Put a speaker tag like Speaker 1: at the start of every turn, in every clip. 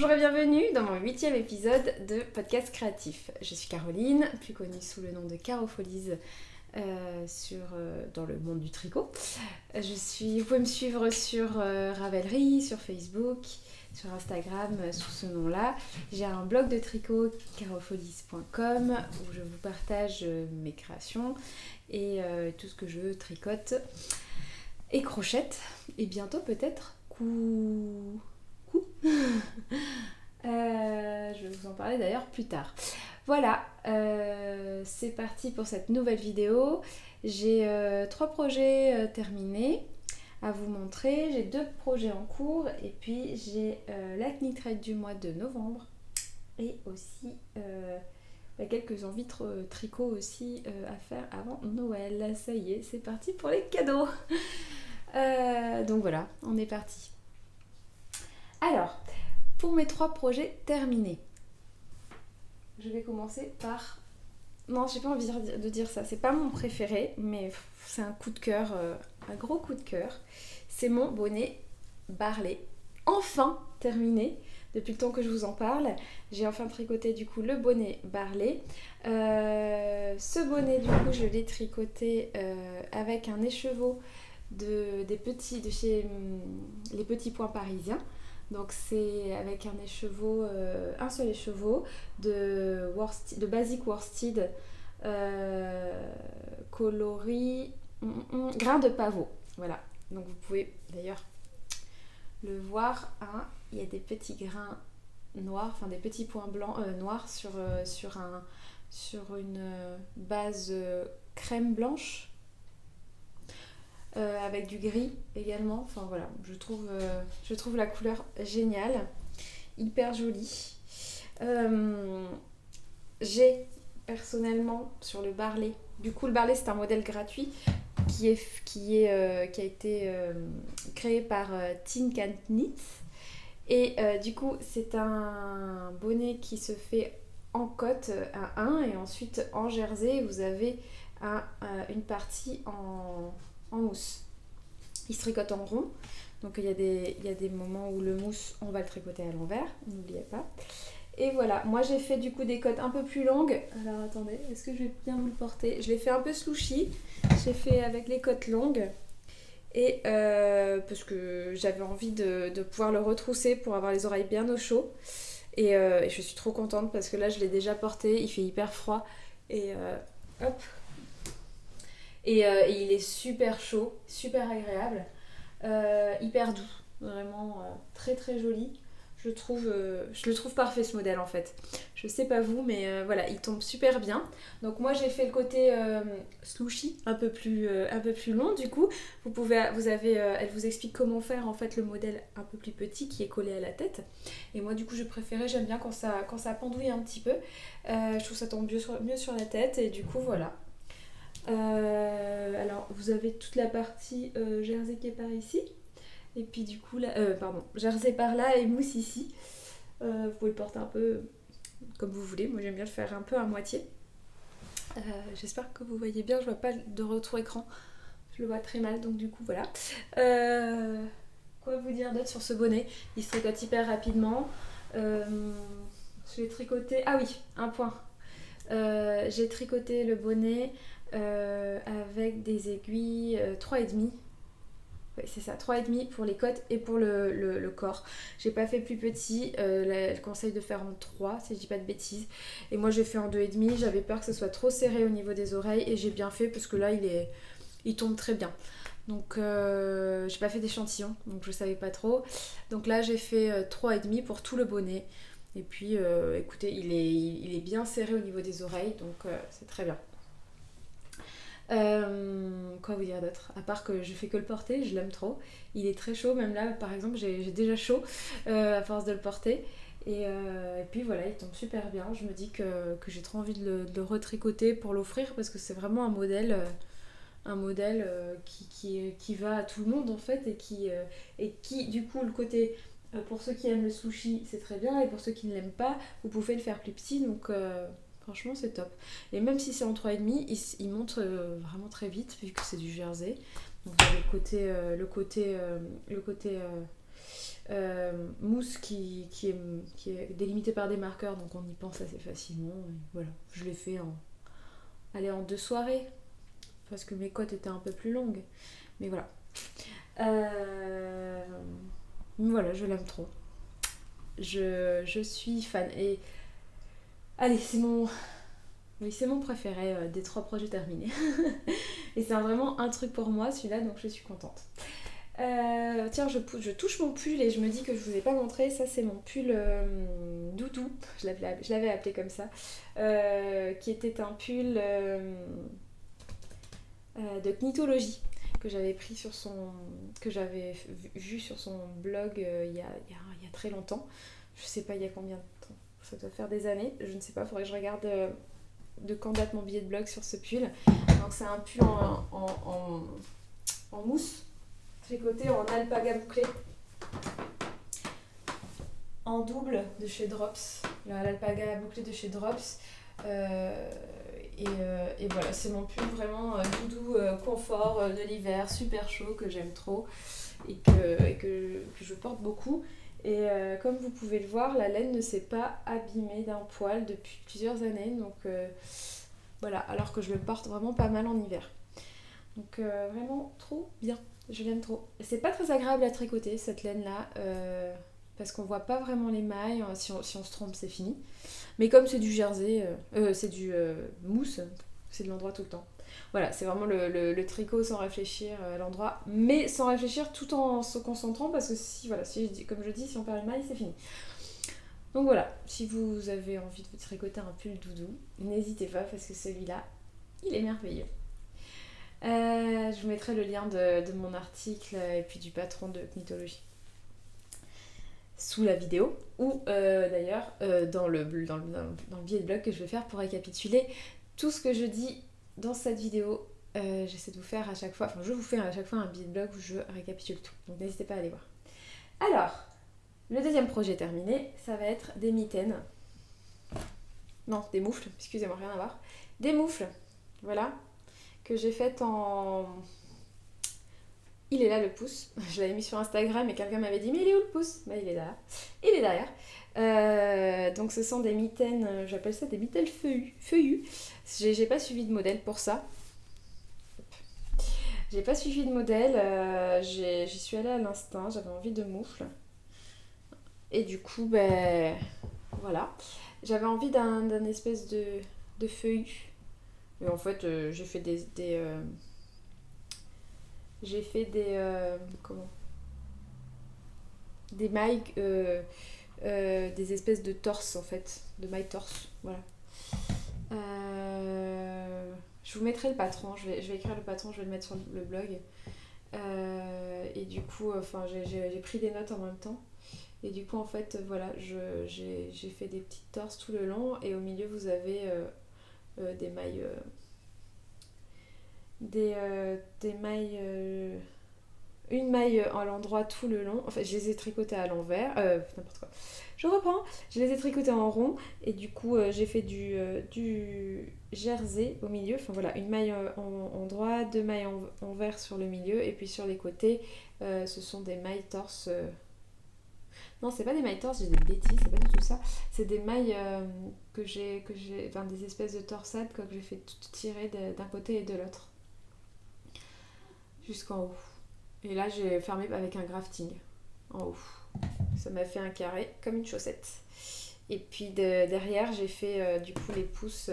Speaker 1: Bonjour et bienvenue dans mon 8e épisode de Podcast Créatif. Je suis Caroline, plus connue sous le nom de Carofolies dans le monde du tricot. Vous pouvez me suivre sur Ravelry, sur Facebook, sur Instagram sous ce nom-là. J'ai un blog de tricot, carofolies.com, où je vous partage mes créations et tout ce que je tricote et crochette. Et bientôt peut-être je vais vous en parler d'ailleurs plus tard. Voilà, c'est parti pour cette nouvelle vidéo. J'ai 3 projets terminés à vous montrer. J'ai 2 projets en cours et puis j'ai la Knit du mois de novembre et aussi quelques envies de tricot aussi à faire avant Noël. Ça y est, c'est parti pour les cadeaux. Donc voilà, on est parti. Alors, pour mes 3 projets terminés, je vais commencer par... Non, j'ai pas envie de dire ça, c'est pas mon préféré, mais c'est un coup de cœur, un gros coup de cœur. C'est mon bonnet Barley, enfin terminé. Depuis le temps que je vous en parle, j'ai enfin tricoté du coup le bonnet Barley. Ce bonnet du coup je l'ai tricoté avec un écheveau de chez les petits points parisiens. Donc c'est avec un seul écheveau de Basic Worsted coloris grain de pavot. Voilà, donc vous pouvez d'ailleurs le voir, hein, il y a des petits grains noirs, enfin des petits points blancs noirs sur une base crème blanche. Avec du gris également, enfin voilà, je trouve la couleur géniale, hyper jolie. J'ai personnellement sur le Barley, du coup le Barley c'est un modèle gratuit qui a été créé par Tin Can Knit et du coup c'est un bonnet qui se fait en cotte à 1 et ensuite en jersey vous avez une partie en mousse. Il se tricote en rond, donc il y a des moments où le mousse, on va le tricoter à l'envers, n'oubliez pas. Et voilà, moi j'ai fait du coup des cottes un peu plus longues. Alors attendez, est-ce que je vais bien vous le porter? Je l'ai fait un peu slouchy, j'ai fait avec les cottes longues. Et parce que j'avais envie de pouvoir le retrousser pour avoir les oreilles bien au chaud. Et je suis trop contente parce que là je l'ai déjà porté, il fait hyper froid. Et hop. Et il est super chaud, super agréable, hyper doux, vraiment très très joli. Je le trouve parfait ce modèle en fait. Je sais pas vous, mais voilà, il tombe super bien. Donc moi j'ai fait le côté slouchy, un peu plus long du coup. Elle vous explique comment faire en fait le modèle un peu plus petit qui est collé à la tête. Et moi du coup j'aime bien quand ça pendouille un petit peu. Je trouve ça tombe mieux sur la tête et du coup voilà. Alors vous avez toute la partie jersey qui est par ici et puis du coup jersey par là et mousse ici. Vous pouvez le porter un peu comme vous voulez, moi j'aime bien le faire un peu à moitié. J'espère que vous voyez bien, je vois pas de retour écran, je le vois très mal donc du coup voilà. Quoi vous dire d'autre sur ce bonnet? Il se tricote hyper rapidement. Je l'ai tricoté, ah oui, un point. J'ai tricoté le bonnet avec des aiguilles 3,5. Ouais, c'est ça, 3,5 pour les côtes et pour le corps. J'ai pas fait plus petit, elle conseille de faire en 3 si je dis pas de bêtises. Et moi j'ai fait en 2,5, j'avais peur que ce soit trop serré au niveau des oreilles et j'ai bien fait parce que là il tombe très bien. Donc j'ai pas fait d'échantillon, donc je savais pas trop. Donc là j'ai fait 3,5 pour tout le bonnet. Et puis écoutez, il est bien serré au niveau des oreilles, donc c'est très bien. Quoi vous dire d'autre? À part que je fais que le porter, je l'aime trop. Il est très chaud, même là par exemple j'ai déjà chaud à force de le porter. Et puis voilà, il tombe super bien. Je me dis que j'ai trop envie de le retricoter pour l'offrir parce que c'est vraiment un modèle qui va à tout le monde en fait et qui du coup le côté pour ceux qui aiment le sushi c'est très bien et pour ceux qui ne l'aiment pas vous pouvez le faire plus petit donc franchement c'est top. Et même si c'est en 3,5 il monte vraiment très vite vu que c'est du jersey. Donc le côté mousse qui est délimitée par des marqueurs, donc on y pense assez facilement. Et voilà, je l'ai fait en 2 soirées, parce que mes côtes étaient un peu plus longues. Mais voilà. Euh, voilà, je l'aime trop. Je suis fan. Et allez, c'est mon préféré des 3 projets terminés. Et c'est vraiment un truc pour moi, celui-là, donc je suis contente. Tiens, je touche mon pull et je me dis que je vous ai pas montré. Ça, c'est mon pull doudou. Je l'avais appelé comme ça. Qui était un pull de knitologie que j'avais pris que j'avais vu sur son blog il y a très longtemps. Je sais pas il y a combien de temps. Ça doit faire des années. Je ne sais pas, faudrait que je regarde de quand date mon billet de blog sur ce pull. Donc c'est un pull en mousse, tricoté en alpaga bouclé, en double de chez Drops. L'alpaga bouclé de chez Drops. Et voilà, c'est mon pull vraiment doudou, confort de l'hiver, super chaud, que j'aime trop et que je porte beaucoup. Et comme vous pouvez le voir, la laine ne s'est pas abîmée d'un poil depuis plusieurs années. Donc voilà, alors que je le porte vraiment pas mal en hiver. Donc vraiment trop bien, je l'aime trop. Et c'est pas très agréable à tricoter cette laine-là, parce qu'on voit pas vraiment les mailles. Si on se trompe, c'est fini. Mais comme c'est du jersey, c'est du mousse, c'est de l'endroit tout le temps. Voilà, c'est vraiment le tricot sans réfléchir à l'endroit, mais sans réfléchir tout en se concentrant, parce que comme je dis, si on perd une maille, c'est fini. Donc voilà, si vous avez envie de vous tricoter un pull doudou, n'hésitez pas, parce que celui-là, il est merveilleux. Je vous mettrai le lien de mon article et puis du patron de Knitologie sous la vidéo, ou d'ailleurs dans le billet de blog que je vais faire pour récapituler tout ce que je dis dans cette vidéo. J'essaie de vous faire à chaque fois, je vous fais à chaque fois un billet de blog où je récapitule tout. Donc n'hésitez pas à aller voir. Alors, le deuxième projet terminé, ça va être des mitaines. Non, des moufles, excusez-moi, rien à voir. Des moufles, voilà, que j'ai faites en... Il est là le pouce. Je l'avais mis sur Instagram et quelqu'un m'avait dit mais il est où le pouce? Bah il est là. Il est derrière. Donc ce sont des mitaines, j'appelle ça des mitaines feuillues. J'ai pas suivi de modèle pour ça. J'ai pas suivi de modèle. J'y suis allée à l'instinct. J'avais envie de moufles. Et du coup, ben voilà. J'avais envie d'un espèce de feuillu. Mais en fait, j'ai fait comment, des mailles, des espèces de torses en fait, de mailles torse, voilà. Je vous mettrai le patron, je vais écrire le patron, je vais le mettre sur le blog. Et du coup, j'ai pris des notes en même temps. Et du coup, en fait, voilà, j'ai fait des petites torses tout le long et au milieu, vous avez des mailles... des mailles... une maille à l'endroit tout le long. En fait, je les ai tricotées à l'envers. N'importe quoi. Je reprends. Je les ai tricotées en rond. Et du coup, j'ai fait du jersey au milieu. Enfin voilà, une maille en droit, 2 mailles en vert sur le milieu. Et puis sur les côtés, ce sont des mailles torse. Non, c'est pas des mailles torse, j'ai des bêtises, c'est pas du tout ça. C'est des mailles enfin des espèces de torsades que j'ai fait tirer d'un côté et de l'autre. Jusqu'en haut. Et là, j'ai fermé avec un grafting en haut. Ça m'a fait un carré comme une chaussette. Et puis derrière, j'ai fait du coup les pouces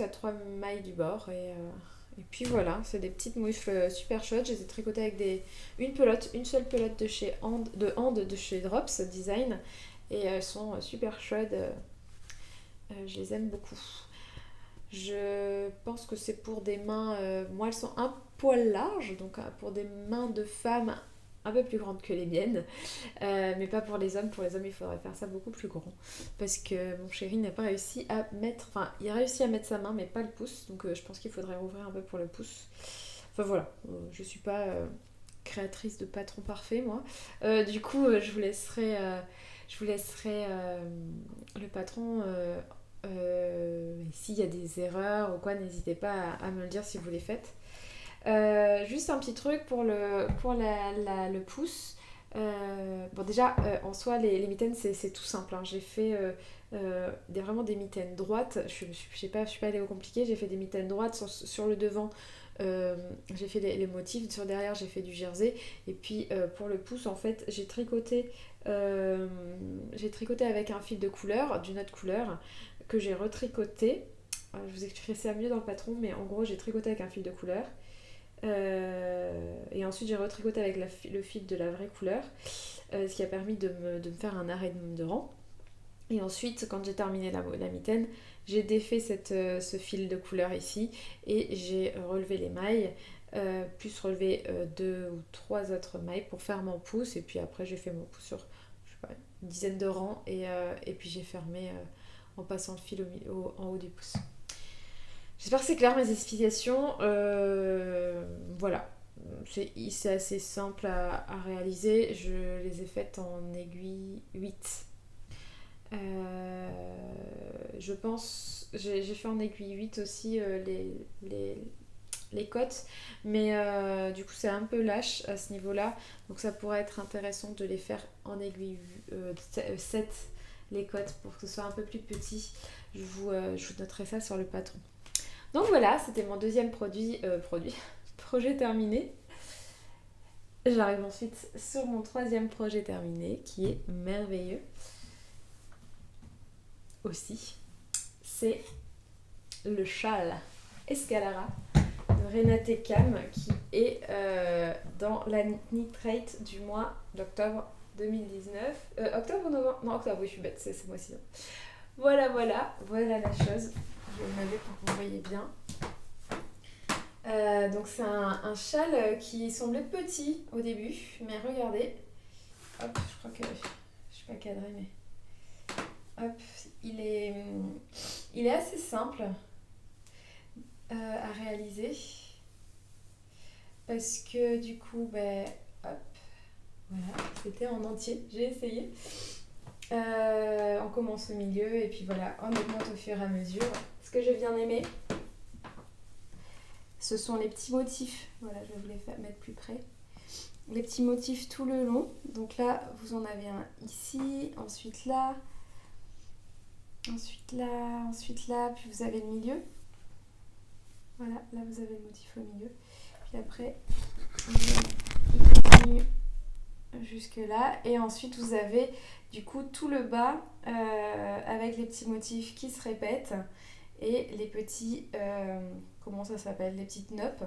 Speaker 1: à 3 mailles du bord. Et puis voilà, c'est des petites moufles super chouettes. Je les ai tricotées avec une seule pelote de chez de chez Drops Design. Et elles sont super chouettes. Je les aime beaucoup. Je pense que c'est pour des mains... moi, elles sont un poil larges, donc pour des mains de femmes un peu plus grandes que les miennes. Mais pas pour les hommes. Pour les hommes, il faudrait faire ça beaucoup plus grand. Parce que mon chéri n'a pas réussi à mettre... Enfin, il a réussi à mettre sa main, mais pas le pouce. Donc je pense qu'il faudrait rouvrir un peu pour le pouce. Enfin voilà, je suis pas créatrice de patron parfait, moi. Du coup, je vous laisserai le patron... s'il y a des erreurs ou quoi, n'hésitez pas à me le dire si vous les faites. Juste un petit truc pour le pouce. Bon déjà en soi les mitaines c'est tout simple, hein. J'ai fait vraiment des mitaines droites. Je suis pas allée au compliqué. J'ai fait des mitaines droites sur le devant. J'ai fait les motifs sur derrière, j'ai fait du jersey et puis pour le pouce en fait j'ai tricoté avec un fil de couleur d'une autre couleur que j'ai retricoté. Je vous expliquerai ça mieux dans le patron, mais en gros j'ai tricoté avec un fil de couleur. Et ensuite j'ai retricoté avec le fil de la vraie couleur, ce qui a permis de me faire un arrêt de rang. Et ensuite, quand j'ai terminé la mitaine, j'ai défait ce fil de couleur ici et j'ai relevé les mailles, plus relevé 2 ou 3 autres mailles pour faire mon pouce. Et puis après, j'ai fait mon pouce sur je sais pas, une dizaine de rangs et puis j'ai fermé en passant le fil en haut du pouce. J'espère que c'est clair mes explications. Voilà. C'est assez simple à réaliser. Je les ai faites en aiguille 8. Je pense, j'ai fait en aiguille 8 aussi les côtes, mais du coup c'est un peu lâche à ce niveau-là, donc ça pourrait être intéressant de les faire en aiguille 7 les côtes pour que ce soit un peu plus petit. Je vous noterai ça sur le patron. Donc voilà, c'était mon deuxième projet terminé. J'arrive ensuite sur mon troisième projet terminé qui est merveilleux aussi. C'est le châle Escalara de Renate Cam qui est dans la Knit Rate du mois d'octobre 2019. Octobre ou novembre? Non, octobre, oui, je suis bête, c'est ce mois-ci. Voilà la chose. Je vais me lever pour que vous voyez bien. Donc c'est un châle qui semblait petit au début, mais regardez. Hop, je crois que je suis pas cadrée, mais hop, il est assez simple à réaliser parce que du coup, hop, voilà, c'était en entier, j'ai essayé. On commence au milieu et puis voilà, on augmente au fur et à mesure. Ce que j'ai bien aimé, ce sont les petits motifs. Voilà, je vais vous les mettre plus près. Les petits motifs tout le long. Donc là, vous en avez un ici, ensuite là, ensuite là, puis vous avez le milieu. Voilà, là vous avez le motif au milieu. Puis après, il continue jusque là. Et ensuite, vous avez du coup tout le bas avec les petits motifs qui se répètent. Et les petits, comment ça s'appelle? Les petites noppes.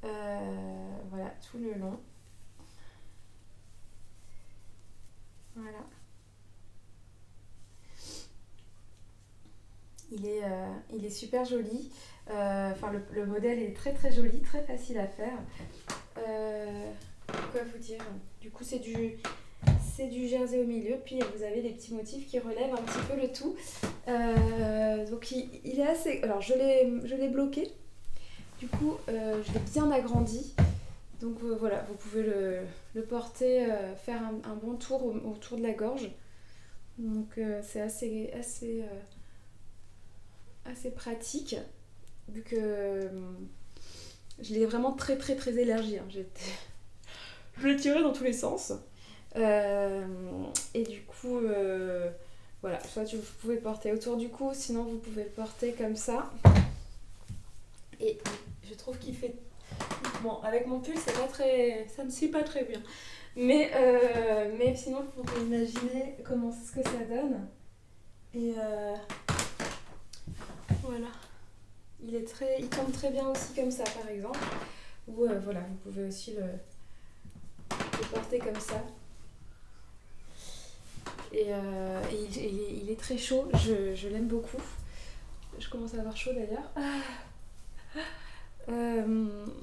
Speaker 1: Voilà, tout le long. Voilà. Il est super joli. Enfin, le modèle est très très joli, très facile à faire. Quoi vous dire? Du coup, c'est du jersey au milieu, puis vous avez des petits motifs qui relèvent un petit peu le tout. Donc il est assez... Alors je l'ai bloqué, du coup je l'ai bien agrandi. Donc voilà, vous pouvez le porter, faire un bon tour autour de la gorge. Donc c'est assez pratique, vu que je l'ai vraiment très très très élargi. Hein. Je l'ai tiré dans tous les sens. Et du coup, voilà, soit vous pouvez le porter autour du cou, sinon vous pouvez le porter comme ça. Et je trouve qu'il fait... Bon, avec mon pull, ça me suit pas très bien. Mais sinon, vous pouvez imaginer ce que ça donne. Et voilà. Il tombe très bien aussi comme ça, par exemple. Ou voilà, vous pouvez aussi le porter comme ça. Et il est très chaud, je l'aime beaucoup. Je commence à avoir chaud d'ailleurs.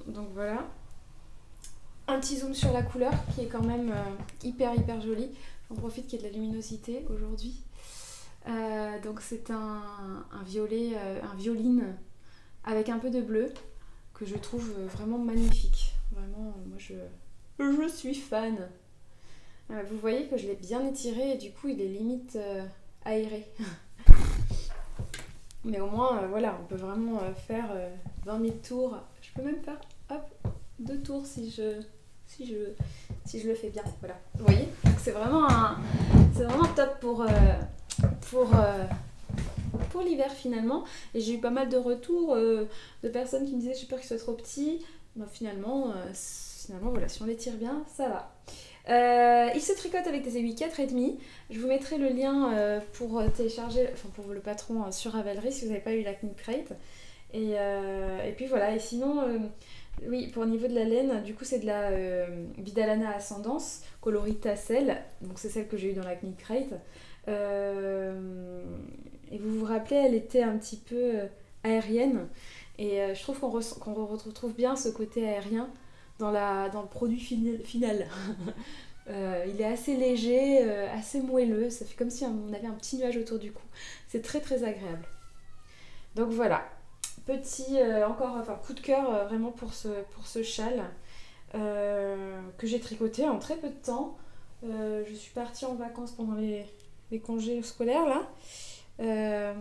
Speaker 1: Donc voilà. Un petit zoom sur la couleur qui est quand même hyper jolie. J'en profite qu'il y ait de la luminosité aujourd'hui. Donc c'est un violet, un violine avec un peu de bleu que je trouve vraiment magnifique. Vraiment, moi je suis fan. Vous voyez que je l'ai bien étiré et du coup il est limite aéré. Mais au moins, voilà, on peut vraiment faire 20 000 tours. Je peux même faire, hop, 2 tours si je, si je le fais bien. Voilà, vous voyez. Donc c'est vraiment top pour, euh, pour l'hiver finalement. Et j'ai eu pas mal de retours de personnes qui me disaient j'ai peur qu'il soit trop petit. Ben, finalement, voilà, si on les tire bien, ça va. Il se tricote avec des aiguilles 4,5. Je vous mettrai le lien pour télécharger, enfin pour le patron sur Ravelry si vous n'avez pas eu la Knit Crate. Et puis voilà, et sinon, oui, pour le niveau de la laine, du coup c'est de la Vidalana Ascendance, coloris tassel, donc c'est celle que j'ai eue dans la Knit Crate. Et vous vous rappelez, elle était un petit peu aérienne, et je trouve qu'on retrouve bien ce côté aérien dans le produit final. Il est assez léger, assez moelleux, ça fait comme si on avait un petit nuage autour du cou. C'est très très agréable. Donc voilà, enfin coup de cœur vraiment pour ce châle que j'ai tricoté en très peu de temps. Je suis partie en vacances pendant les congés scolaires là, euh,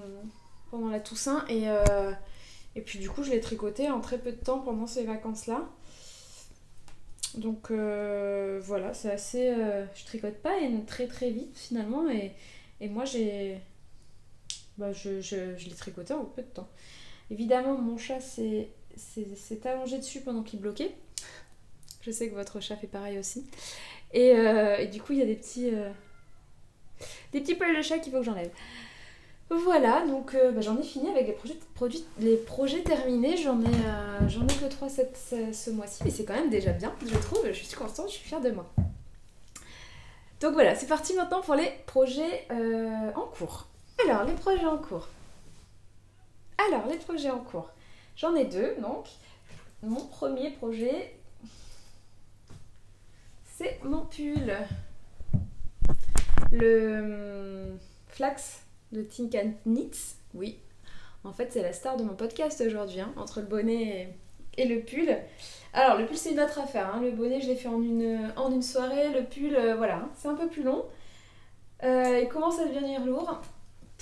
Speaker 1: pendant la Toussaint et puis du coup je l'ai tricoté en très peu de temps pendant ces vacances là. Donc voilà, c'est assez. Je tricote pas très très vite finalement et moi je l'ai tricoté en peu de temps. Évidemment, mon chat s'est allongé dessus pendant qu'il bloquait. Je sais que votre chat fait pareil aussi. Et du coup, il y a des petits poils de chat qu'il faut que j'enlève. Voilà, donc j'en ai fini avec les projets terminés. J'en ai que 3 ce mois-ci, mais c'est quand même déjà bien, je trouve. Je suis contente, je suis fière de moi. Donc voilà, c'est parti maintenant pour les projets en cours. Alors, les projets en cours. J'en ai 2, donc. Mon premier projet, c'est mon pull. Le Flax de Think and Knits. Oui, en fait, c'est la star de mon podcast aujourd'hui, hein, entre le bonnet et le pull. Alors, le pull, c'est une autre affaire. Hein. Le bonnet, je l'ai fait en une soirée. Le pull, voilà, hein, c'est un peu plus long. Il commence à devenir lourd.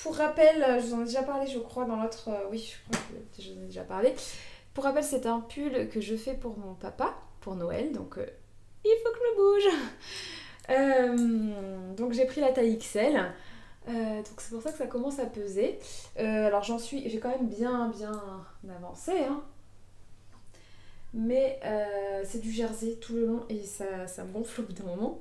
Speaker 1: Pour rappel, je vous en ai déjà parlé, je crois, dans l'autre... oui, je crois que je vous en ai déjà parlé. Pour rappel, c'est un pull que je fais pour mon papa, pour Noël, donc il faut que je bouge. Donc j'ai pris la taille XL, donc c'est pour ça que ça commence à peser. Alors j'ai quand même bien avancé, hein. Mais c'est du jersey tout le long et ça me gonfle au bout d'un moment.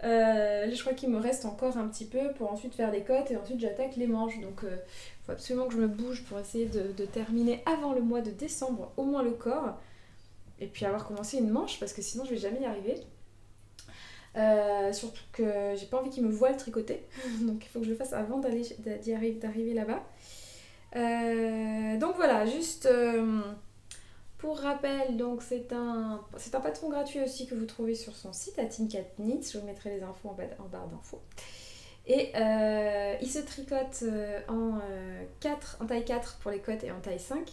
Speaker 1: Je crois qu'il me reste encore un petit peu pour ensuite faire les côtes et ensuite j'attaque les manches. Donc il faut absolument que je me bouge pour essayer de terminer avant le mois de décembre, au moins le corps. Et puis avoir commencé une manche parce que sinon je vais jamais y arriver. Surtout que j'ai pas envie qu'il me voie le tricoter. Donc il faut que je le fasse avant d'arriver là-bas. Donc voilà, juste pour rappel, donc c'est un patron gratuit aussi que vous trouvez sur son site à Think and Knits. Je vous mettrai les infos en barre d'infos. Et il se tricote en taille 4 pour les côtes et en taille 5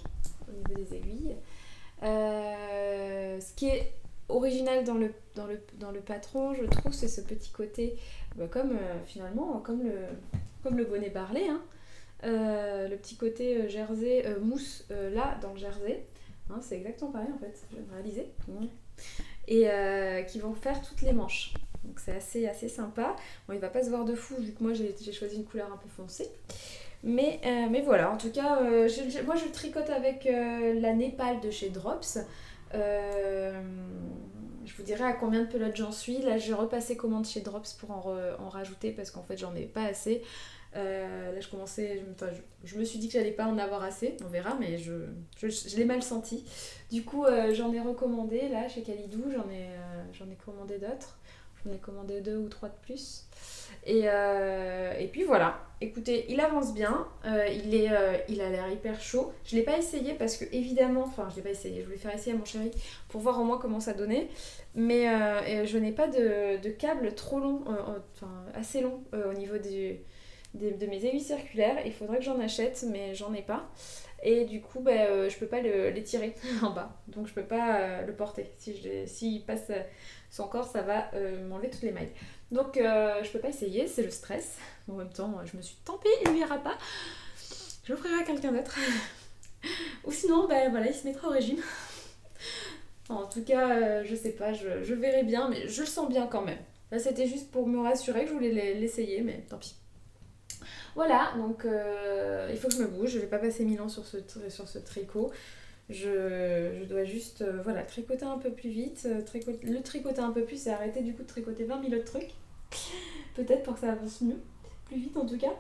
Speaker 1: au niveau des aiguilles. Ce qui est original dans le patron, je trouve, c'est ce petit côté, finalement, comme le bonnet barlé, hein. Le petit côté jersey, mousse là, dans le jersey. Hein, c'est exactement pareil en fait, je viens de réaliser. Et qui vont faire toutes les manches. Donc c'est assez sympa. Bon, il va pas se voir de fou vu que moi j'ai choisi une couleur un peu foncée. Mais voilà, en tout cas, moi je tricote avec la Népal de chez Drops. Je vous dirai à combien de pelotes j'en suis. Là, j'ai repassé commande chez Drops pour en rajouter parce qu'en fait, j'en ai pas assez. Là, je me suis dit que j'allais pas en avoir assez. On verra, mais je l'ai mal senti. Du coup, j'en ai recommandé là chez Kalidou. J'en ai commandé d'autres. J'en ai commandé 2 ou 3 de plus. Et puis voilà, écoutez, il avance bien, il a l'air hyper chaud. Je l'ai pas essayé parce que évidemment, enfin je l'ai pas essayé, je voulais faire essayer à mon chéri pour voir au moins comment ça donnait. Mais je n'ai pas de câble trop long, assez long au niveau de mes aiguilles circulaires. Il faudrait que j'en achète, mais j'en ai pas. Et du coup, je peux pas les tirer en bas, donc je peux pas le porter. S'il passe son corps, ça va m'enlever toutes les mailles. Donc je peux pas essayer, c'est le stress. En même temps, je me suis dit tant pis, il n'ira pas. Je l'offrirai à quelqu'un d'autre. Ou sinon, ben voilà, il se mettra au régime. En tout cas, je sais pas, je verrai bien, mais je le sens bien quand même. Là, c'était juste pour me rassurer que je voulais l'essayer, mais tant pis. Voilà, donc il faut que je me bouge. Je vais pas passer 1000 ans sur ce tricot. Je dois juste voilà, tricoter un peu plus vite. Le tricoter un peu plus et arrêter du coup de tricoter 20 000 autres trucs. Peut-être pour que ça avance mieux. Plus vite en tout cas.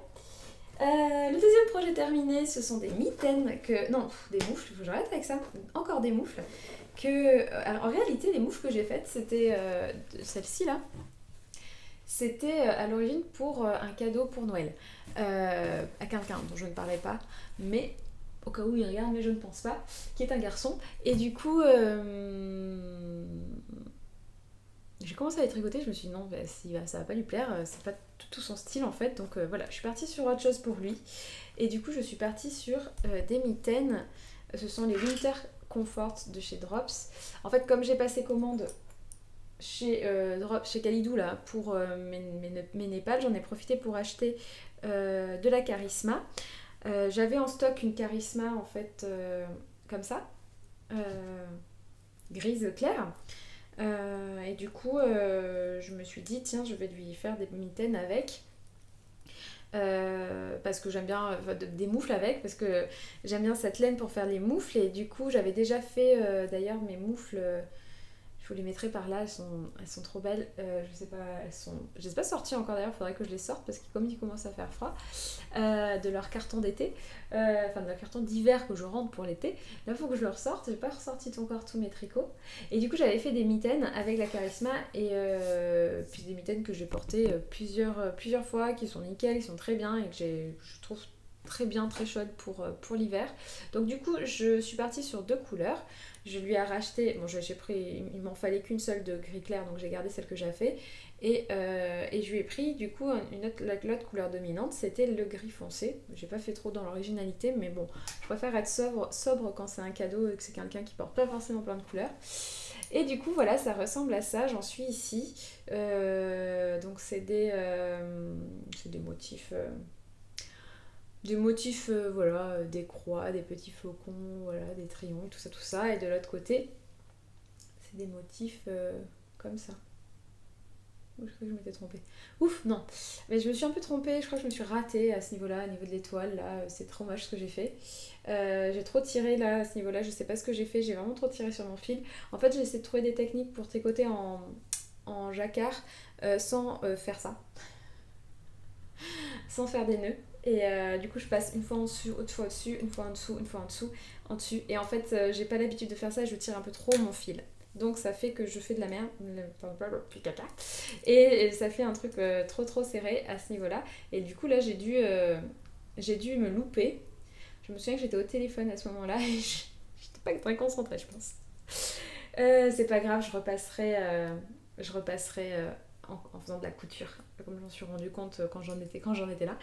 Speaker 1: Le deuxième projet terminé, ce sont des mitaines que... Non, des moufles, il faut que j'arrête avec ça. Encore des moufles. Alors en réalité, les moufles que j'ai faites, c'était celle-ci là. C'était à l'origine pour un cadeau pour Noël. À quelqu'un dont je ne parlais pas. Mais au cas où il regarde, mais je ne pense pas. Qui est un garçon. Et du coup... j'ai commencé à les tricoter, je me suis dit non, bah, si ça va pas lui plaire, c'est pas tout son style en fait, donc voilà, je suis partie sur autre chose pour lui. Et du coup, je suis partie sur des mitaines, ce sont les Winter Comfort de chez Drops. En fait, comme j'ai passé commande chez Kalidou là, pour mes Népal, j'en ai profité pour acheter de la Charisma. J'avais en stock une Charisma en fait, comme ça, grise claire. Et du coup, je me suis dit, tiens, je vais lui faire des mitaines avec. Parce que j'aime bien des moufles avec, parce que j'aime bien cette laine pour faire les moufles. Et du coup, j'avais déjà fait d'ailleurs mes moufles. Je vous les mettrai par là, elles sont trop belles. Je sais pas sorties encore d'ailleurs, il faudrait que je les sorte parce que comme il commence à faire froid, de leur carton d'été, enfin de leur carton d'hiver que je rentre pour l'été, là il faut que je le ressorte. J'ai pas ressorti encore tous mes tricots. Et du coup j'avais fait des mitaines avec la Charisma et puis des mitaines que j'ai portées plusieurs fois, qui sont nickel, qui sont très bien et que je trouve très bien, très chaude pour l'hiver. Donc du coup je suis partie sur 2 couleurs. Je lui ai racheté, bon j'ai pris, il m'en fallait qu'une seule de gris clair, donc j'ai gardé celle que j'ai fait. Et je lui ai pris du coup l'autre couleur dominante, c'était le gris foncé. J'ai pas fait trop dans l'originalité, mais bon, je préfère être sobre quand c'est un cadeau et que c'est quelqu'un qui porte pas forcément plein de couleurs. Et du coup voilà, ça ressemble à ça, j'en suis ici. Donc c'est des motifs... des motifs, voilà, des croix, des petits flocons, voilà, des triangles, tout ça. Et de l'autre côté, c'est des motifs comme ça. Je crois que je m'étais trompée. Ouf, non. Mais je me suis un peu trompée, je crois que je me suis ratée à ce niveau-là, au niveau de l'étoile, là. C'est trop moche ce que j'ai fait. J'ai trop tiré là, à ce niveau-là, je sais pas ce que j'ai fait, j'ai vraiment trop tiré sur mon fil. En fait, j'ai essayé de trouver des techniques pour tricoter en jacquard sans faire ça. Sans faire des nœuds. Et du coup, je passe une fois en dessous, autre fois au-dessus, une fois en dessous, une fois en dessous, en dessus. Et en fait, j'ai pas l'habitude de faire ça, je tire un peu trop mon fil. Donc ça fait que je fais de la merde, puis caca. Et ça fait un truc trop serré à ce niveau-là. Et du coup, là, j'ai dû me louper. Je me souviens que j'étais au téléphone à ce moment-là et j'étais pas très concentrée, je pense. C'est pas grave, je repasserai en faisant de la couture, comme j'en suis rendu compte quand j'en étais là.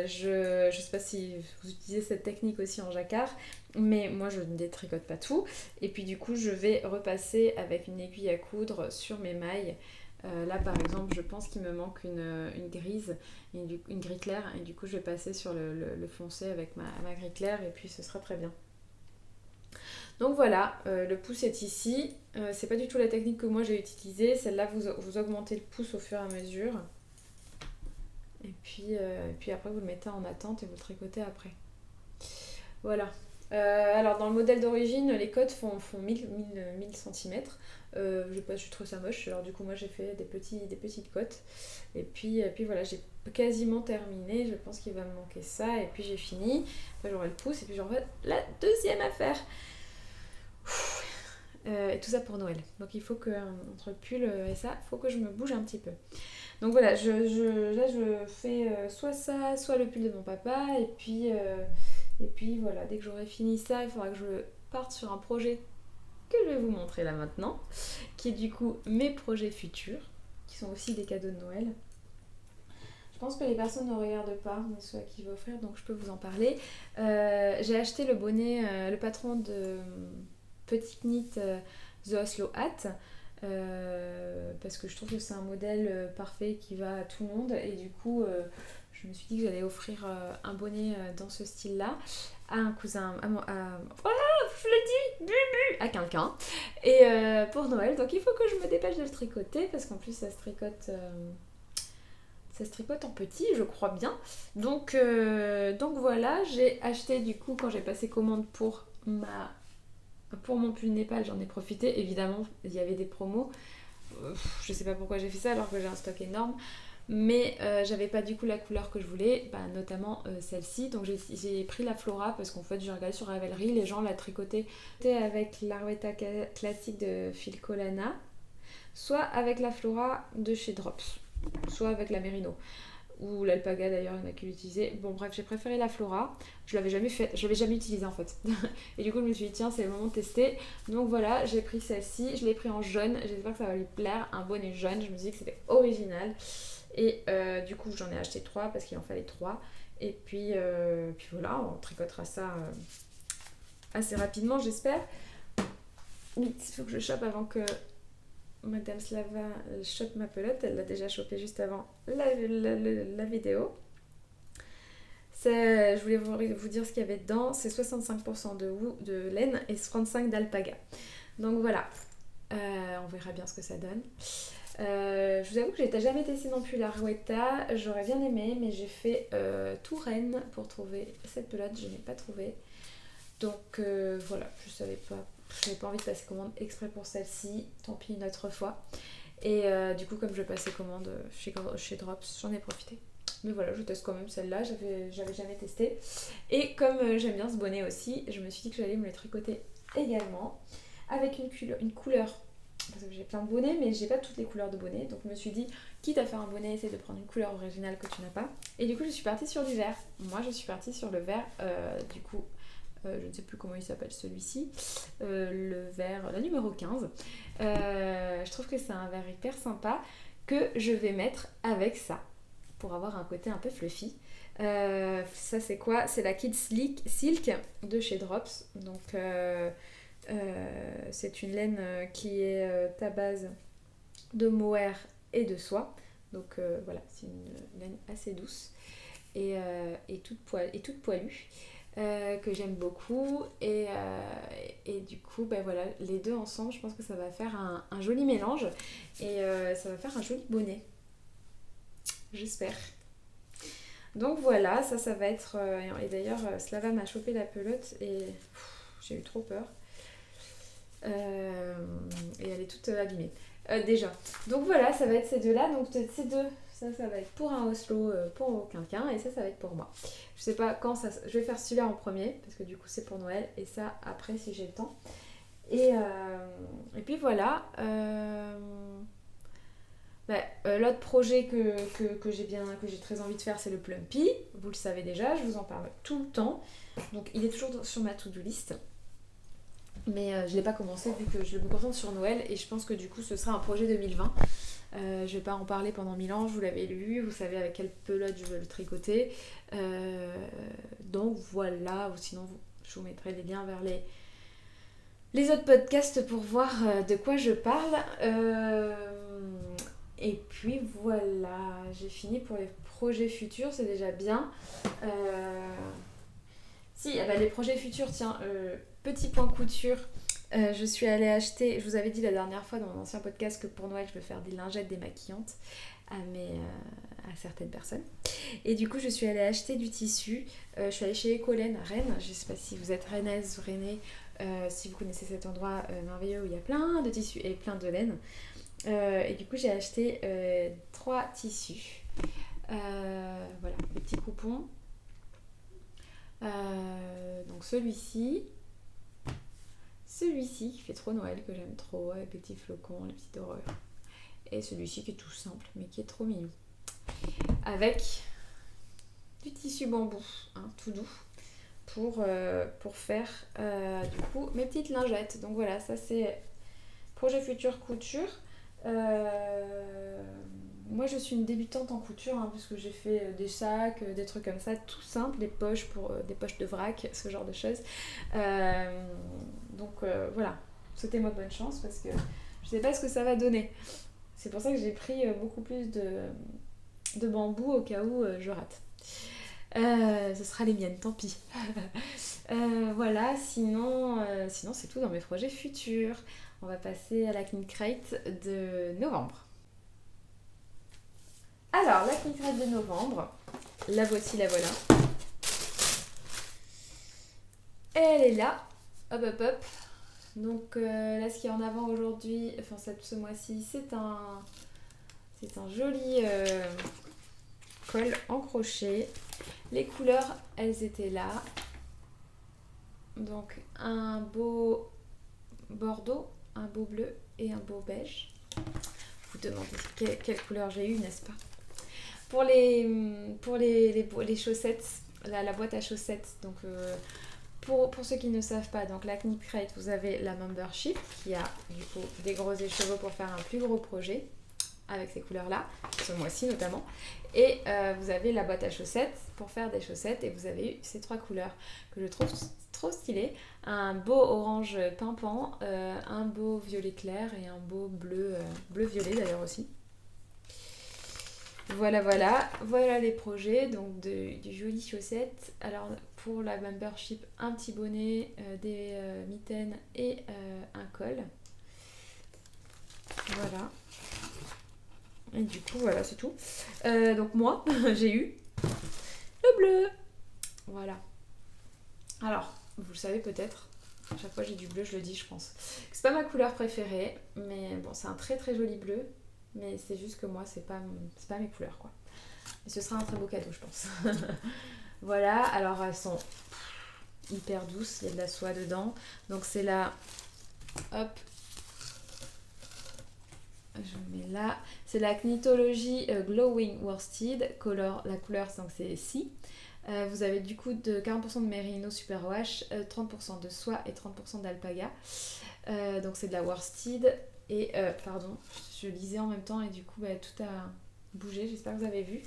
Speaker 1: Je sais pas si vous utilisez cette technique aussi en jacquard, mais moi je ne détricote pas tout. Et puis du coup, je vais repasser avec une aiguille à coudre sur mes mailles. Là par exemple, je pense qu'il me manque une grise, une gris claire, et du coup je vais passer sur le foncé avec ma gris claire, et puis ce sera très bien. Donc voilà, le pouce est ici. C'est pas du tout la technique que moi j'ai utilisée. Celle-là, vous augmentez le pouce au fur et à mesure. Et puis après, vous le mettez en attente et vous le tricotez après. Voilà. Alors dans le modèle d'origine, les côtes font 1000 cm. Je trouve ça moche. Alors du coup, moi j'ai fait des petites côtes. Et puis voilà, j'ai quasiment terminé. Je pense qu'il va me manquer ça. Et puis j'ai fini. Après j'aurai le pouce. Et puis j'aurai la deuxième affaire. Et tout ça pour Noël. Donc il faut que, entre le pull et ça, il faut que je me bouge un petit peu. Donc voilà, là je fais soit ça, soit le pull de mon papa. Et puis voilà, dès que j'aurai fini ça, il faudra que je parte sur un projet que je vais vous montrer là maintenant, qui est du coup mes projets futurs, qui sont aussi des cadeaux de Noël. Je pense que les personnes ne regardent pas, mais ceux à qui je vais offrir, donc je peux vous en parler. J'ai acheté le bonnet, le patron de Petit Knit The Oslo Hat, parce que je trouve que c'est un modèle parfait qui va à tout le monde, et du coup je me suis dit que j'allais offrir un bonnet dans ce style-là à un cousin, je le dis, à quelqu'un. Et pour Noël, donc il faut que je me dépêche de le tricoter parce qu'en plus ça se tricote en petit, je crois bien. Donc voilà, j'ai acheté du coup quand j'ai passé commande pour mon pull Népal, j'en ai profité. Évidemment, il y avait des promos. Je sais pas pourquoi j'ai fait ça alors que j'ai un stock énorme. Mais j'avais pas du coup la couleur que je voulais, notamment celle-ci. Donc j'ai pris la Flora parce qu'en fait j'ai regardé sur Ravelry, les gens la tricotaient avec l'Arwetta classique de Filcolana, soit avec la Flora de chez Drops, soit avec la Merino. Ou l'Alpaga d'ailleurs, il y en a qui l'utilisaient. Bon bref, j'ai préféré la Flora. Je l'avais jamais faite, je l'avais jamais utilisée en fait. Et du coup je me suis dit tiens c'est le moment de tester. Donc voilà, j'ai pris celle-ci, je l'ai pris en jaune, j'espère que ça va lui plaire, un bonnet jaune, je me suis dit que c'était original. Et du coup j'en ai acheté 3 parce qu'il en fallait 3. Et puis voilà, on tricotera ça assez rapidement j'espère. Vite, il faut que je chope avant que Madame Slava chope ma pelote. Elle l'a déjà chopée juste avant la vidéo. Je voulais vous dire ce qu'il y avait dedans. C'est 65% de laine et 35% d'alpaga. Donc voilà, on verra bien ce que ça donne. Je vous avoue que j'ai jamais testé non plus la Arwetta. J'aurais bien aimé, mais j'ai fait tout Rennes pour trouver cette pelote. Je n'ai pas trouvé. Donc voilà, je n'avais pas envie de passer commande exprès pour celle-ci. Tant pis une autre fois. Et du coup, comme je passais commande chez Drops, j'en ai profité. Mais voilà, je teste quand même celle-là, j'avais jamais testé. Et comme j'aime bien ce bonnet aussi, je me suis dit que j'allais me le tricoter également. Avec une couleur, parce que j'ai plein de bonnets, mais j'ai pas toutes les couleurs de bonnets. Donc je me suis dit, quitte à faire un bonnet, essaye de prendre une couleur originale que tu n'as pas. Et du coup, je suis partie sur du vert. Moi, je suis partie sur le vert, du coup... je ne sais plus comment il s'appelle celui-ci, le vert, la numéro 15. Je trouve que c'est un vert hyper sympa que je vais mettre avec ça pour avoir un côté un peu fluffy. Ça c'est quoi? C'est la Kid Silk de chez Drops. Donc c'est une laine qui est à base de mohair et de soie. Donc voilà, c'est une laine assez douce et toute poilue. Que j'aime beaucoup et du coup voilà, les deux ensemble je pense que ça va faire un joli mélange et ça va faire un joli bonnet, j'espère. Donc voilà, ça va être et d'ailleurs Slava m'a chopé la pelote et j'ai eu trop peur et elle est toute abîmée déjà. Donc voilà, ça va être ces deux là, donc ces deux. Ça va être pour un Oslo pour quelqu'un et ça va être pour moi. Je sais pas quand ça... Je vais faire celui-là en premier parce que du coup c'est pour Noël et ça après si j'ai le temps. Et puis voilà. L'autre projet que j'ai très envie de faire c'est le Plumpy. Vous le savez déjà, je vous en parle tout le temps. Donc il est toujours sur ma to-do list. Mais je ne l'ai pas commencé vu que je le concentre sur Noël et je pense que du coup ce sera un projet 2020. Je vais pas en parler pendant 1000 ans, vous l'avez lu, vous savez avec quelle pelote je veux le tricoter. Donc voilà, ou sinon je vous mettrai les liens vers les autres podcasts pour voir de quoi je parle. Et puis voilà, j'ai fini pour les projets futurs, c'est déjà bien. Les projets futurs, tiens, petit point couture. Je suis allée acheter, je vous avais dit la dernière fois dans mon ancien podcast que pour Noël je veux faire des lingettes démaquillantes à certaines personnes. Et du coup je suis allée acheter du tissu. Je suis allée chez Ecolène à Rennes. Je ne sais pas si vous êtes rennaise ou rennais, si vous connaissez cet endroit merveilleux où il y a plein de tissus et plein de laine. Et du coup j'ai acheté 3 tissus. Voilà, les petits coupons. Donc celui-ci qui fait trop Noël, que j'aime trop, avec les petits flocons, les petites dorures. Et celui-ci qui est tout simple, mais qui est trop mignon. Avec du tissu bambou, tout doux, pour faire du coup mes petites lingettes. Donc voilà, ça c'est projet futur couture. Moi je suis une débutante en couture parce que j'ai fait des sacs, des trucs comme ça, tout simple, des poches des poches de vrac, ce genre de choses. Donc voilà, souhaitez-moi bonne chance parce que je sais pas ce que ça va donner. C'est pour ça que j'ai pris beaucoup plus de bambou au cas où je rate. Ce sera les miennes, tant pis. Voilà, sinon c'est tout dans mes projets futurs. On va passer à la Knit Crate de novembre. Alors, la Knit Crate de novembre, la voici, la voilà. Elle est là, hop hop hop. Donc là, ce qui est en avant aujourd'hui, enfin ce mois-ci, c'est un joli col en crochet. Les couleurs, elles étaient là. Donc un beau bordeaux, un beau bleu et un beau beige. Vous demandez quelle couleur j'ai eu, n'est-ce pas? Pour les chaussettes, la boîte à chaussettes, donc pour ceux qui ne savent pas, donc la Knit Crate, vous avez la membership qui a du coup des gros écheveaux pour faire un plus gros projet avec ces couleurs-là, ce mois-ci notamment. Et vous avez la boîte à chaussettes pour faire des chaussettes et vous avez eu ces 3 couleurs que je trouve trop stylées. Un beau orange pimpant, un beau violet clair et un beau bleu-violet d'ailleurs aussi. Voilà les projets, donc du jolies chaussettes. Alors pour la membership, un petit bonnet, des mitaines et un col. Voilà. Et du coup, voilà, c'est tout. Donc moi, j'ai eu le bleu. Voilà. Alors, vous le savez peut-être, à chaque fois j'ai du bleu, je le dis, je pense. C'est pas ma couleur préférée, mais bon, c'est un très très joli bleu. Mais c'est juste que moi, c'est pas mes couleurs, quoi. Mais ce sera un très beau cadeau, je pense. Voilà, alors elles sont hyper douces, il y a de la soie dedans. Donc c'est là, hop, je mets là. C'est la Knitology Glowing Worsted, la couleur c'est Si. Vous avez du coup de 40% de Merino Superwash, 30% de soie et 30% d'alpaga. Donc c'est de la worsted. Et pardon, je lisais en même temps et du coup tout a bougé, j'espère que vous avez vu.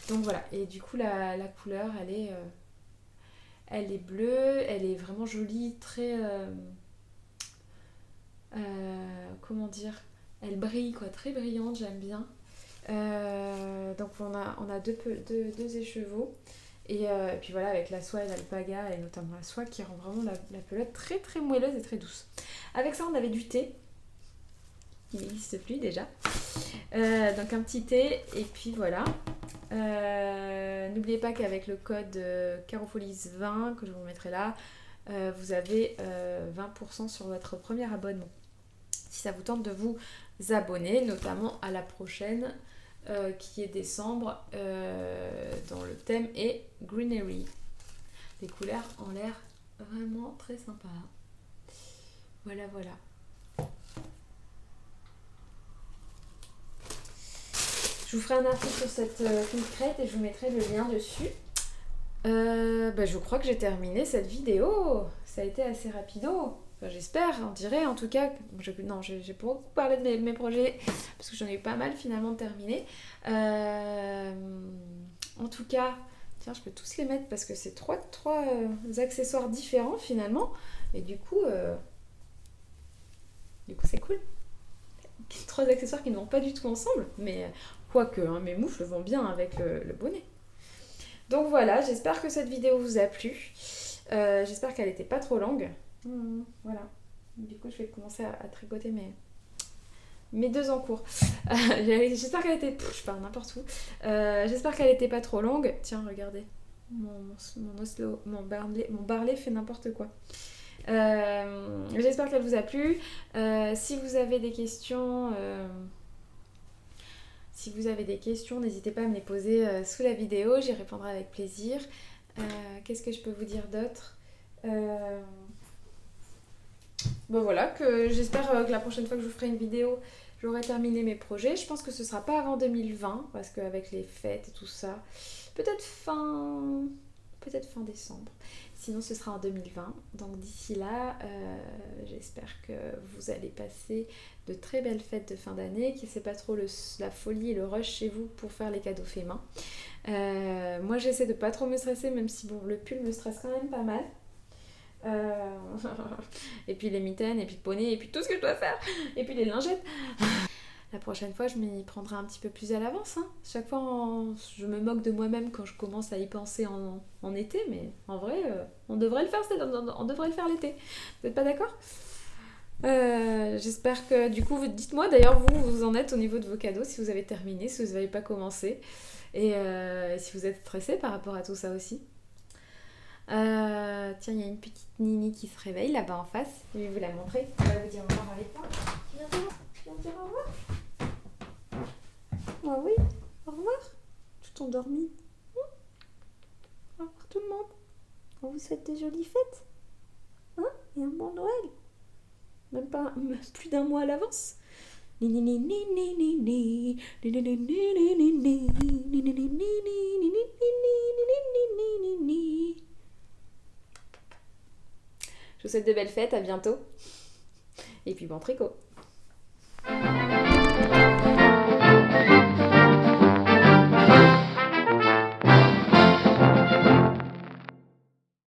Speaker 1: Donc voilà, et du coup la couleur elle est bleue, elle est vraiment jolie, très... comment dire, elle brille quoi, très brillante, j'aime bien. Donc on a deux écheveaux. Et puis voilà, avec la soie et l'alpaga, et notamment la soie qui rend vraiment la pelote très très moelleuse et très douce. Avec ça, on avait du thé, qui n'existe plus déjà. Donc un petit thé, et puis voilà. N'oubliez pas qu'avec le code Carofolies20, que je vous mettrai là, vous avez 20% sur votre premier abonnement. Si ça vous tente de vous abonner, notamment à la prochaine, qui est décembre, dont le thème est Greenery. Les couleurs ont l'air vraiment très sympas. Voilà. Je vous ferai un article sur cette Knit Crate et je vous mettrai le lien dessus. Je crois que j'ai terminé cette vidéo. Ça a été assez rapido. Enfin, j'espère, on dirait en tout cas. J'ai beaucoup parlé de mes projets parce que j'en ai eu pas mal finalement terminé. En tout cas, tiens, je peux tous les mettre parce que c'est trois accessoires différents finalement. Et du coup c'est cool. 3 accessoires qui ne vont pas du tout ensemble, mais quoique, hein, mes moufles vont bien avec le bonnet. Donc voilà, j'espère que cette vidéo vous a plu. J'espère qu'elle n'était pas trop longue. Voilà. Du coup, je vais commencer à tricoter mes 2 en cours. J'espère qu'elle était... je pars n'importe où. J'espère qu'elle n'était pas trop longue. Tiens, regardez. Mon barlet fait n'importe quoi. J'espère qu'elle vous a plu. Si vous avez des questions... n'hésitez pas à me les poser sous la vidéo, j'y répondrai avec plaisir. Qu'est-ce que je peux vous dire d'autre? Voilà, que j'espère que la prochaine fois que je vous ferai une vidéo, j'aurai terminé mes projets. Je pense que ce sera pas avant 2020, parce qu'avec les fêtes et tout ça, peut-être fin décembre. Sinon, ce sera en 2020. Donc d'ici là, j'espère que vous allez passer de très belles fêtes de fin d'année, qu'il n'y ait pas trop la folie et le rush chez vous pour faire les cadeaux faits main. Moi, j'essaie de pas trop me stresser, même si bon, le pull me stresse quand même pas mal. Et puis les mitaines, et puis le poney, et puis tout ce que je dois faire, et puis les lingettes. La prochaine fois, je m'y prendrai un petit peu plus à l'avance. Hein. Chaque fois, je me moque de moi-même quand je commence à y penser en été, mais en vrai, on devrait le faire, on devrait le faire l'été. Vous n'êtes pas d'accord? J'espère que du coup, dites-moi d'ailleurs vous en êtes au niveau de vos cadeaux, si vous avez terminé, si vous n'avez pas commencé, et si vous êtes stressé par rapport à tout ça aussi. Tiens, il y a une petite Nini qui se réveille là-bas en face. Je vais vous la montrer. On va vous dire au revoir avec moi. Tu viens dire au revoir? Ah oui, au revoir. Tu t'endormis. Au revoir tout le monde. On vous souhaite de jolies fêtes. Hein? Et un bon Noël. Même pas plus d'un mois à l'avance. Je vous souhaite de belles fêtes, à bientôt. Et puis bon tricot.